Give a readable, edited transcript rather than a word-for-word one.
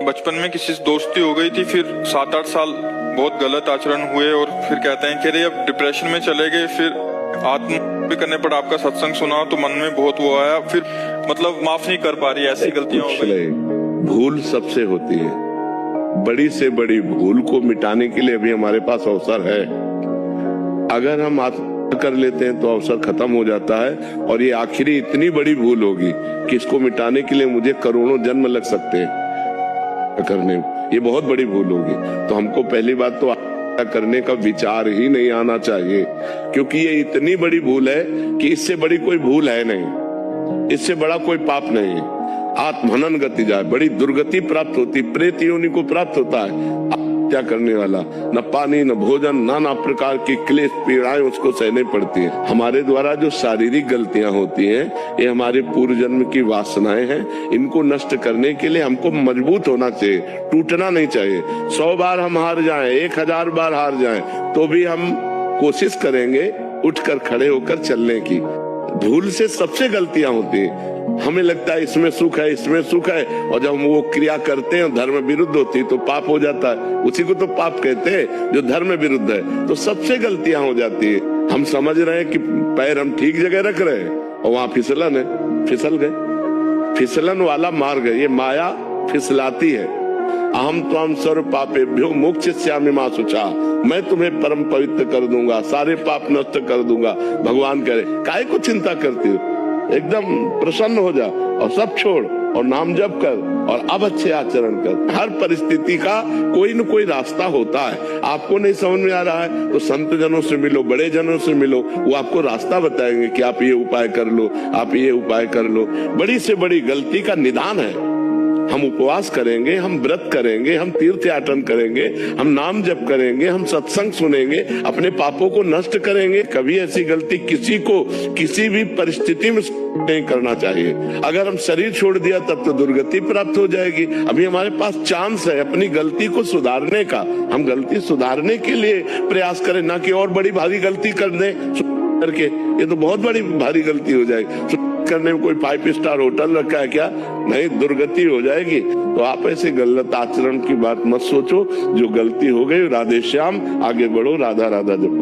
बचपन में किसी से दोस्ती हो गई थी, फिर 7-8 साल बहुत गलत आचरण हुए और फिर कहते हैं कि अरे अब डिप्रेशन में चले गए। फिर आत्महत्या भी करने पर आपका सत्संग सुना तो मन में बहुत वो आया, फिर मतलब माफ नहीं कर पा रही, ऐसी गलतियां हो गई। भूल सबसे होती है, बड़ी से बड़ी भूल को मिटाने के लिए अभी हमारे पास अवसर है। अगर हम आत्महत्या कर लेते हैं तो अवसर खत्म हो जाता है और ये आखिरी इतनी बड़ी भूल होगी कि इसको मिटाने के लिए मुझे करोड़ों जन्म लग सकते हैं करने, ये बहुत बड़ी भूल होगी। तो हमको पहली बात तो करने का विचार ही नहीं आना चाहिए, क्योंकि ये इतनी बड़ी भूल है कि इससे बड़ी कोई भूल है नहीं, इससे बड़ा कोई पाप नहीं है। आत्महनन गति जाए, बड़ी दुर्गति प्राप्त होती, प्रेत योनि को प्राप्त होता है हत्या करने वाला। न पानी न भोजन, नाना प्रकार की क्लेश पीड़ाएं उसको सहने पड़ती हैं। हमारे द्वारा जो शारीरिक गलतियां होती हैं, ये हमारे पूर्व जन्म की वासनाएं हैं। इनको नष्ट करने के लिए हमको मजबूत होना चाहिए, टूटना नहीं चाहिए। 100 बार हम हार जाएं, 1000 बार हार जाएं, तो भी हम कोशिश करेंगे उठकर खड़े होकर चलने की। भूल से सबसे गलतियां होती हैं। हमें लगता है इसमें सुख है, इसमें सुख है, और जब हम वो क्रिया करते हैं धर्म विरुद्ध होती तो पाप हो जाता है। उसी को तो पाप कहते हैं जो धर्म विरुद्ध है। तो सबसे गलतियां हो जाती है। हम समझ रहे हैं कि पैर हम ठीक जगह रख रहे हैं और वहां फिसलन है, फिसल गए। फिसलन वाला मार्ग है, ये माया फिसलाती है। अहम त्वं सर्व पापेभ्यो मोक्षयिष्यामि मा शुचा, मैं तुम्हें परम पवित्र कर दूंगा, सारे पाप नष्ट कर दूंगा। भगवान करे, काहे को चिंता करती हो, एकदम प्रसन्न हो जा और सब छोड़ और नाम जप कर और अब अच्छे आचरण कर। हर परिस्थिति का कोई न कोई रास्ता होता है। आपको नहीं समझ में आ रहा है तो संत जनों से मिलो, बड़े जनों से मिलो, वो आपको रास्ता बताएंगे कि आप ये उपाय कर लो, आप ये उपाय कर लो। बड़ी से बड़ी गलती का निदान है। हम उपवास करेंगे, हम व्रत करेंगे, हम तीर्थ याटन करेंगे, हम नाम जप करेंगे, हम सत्संग सुनेंगे, अपने पापों को नष्ट करेंगे। कभी ऐसी गलती किसी को किसी भी परिस्थिति में नहीं करना चाहिए। अगर हम शरीर छोड़ दिया तब तो दुर्गति प्राप्त हो जाएगी। अभी हमारे पास चांस है अपनी गलती को सुधारने का। हम गलती सुधारने के लिए प्रयास करें, ना कि और बड़ी भारी गलती कर दें करके। ये तो बहुत बड़ी भारी गलती हो जाएगी। करने में कोई 5 स्टार होटल रखा है क्या? नहीं, दुर्गति हो जाएगी। तो आप ऐसे गलत आचरण की बात मत सोचो। जो गलती हो गई, राधे श्याम, आगे बढ़ो, राधा राधा जपो।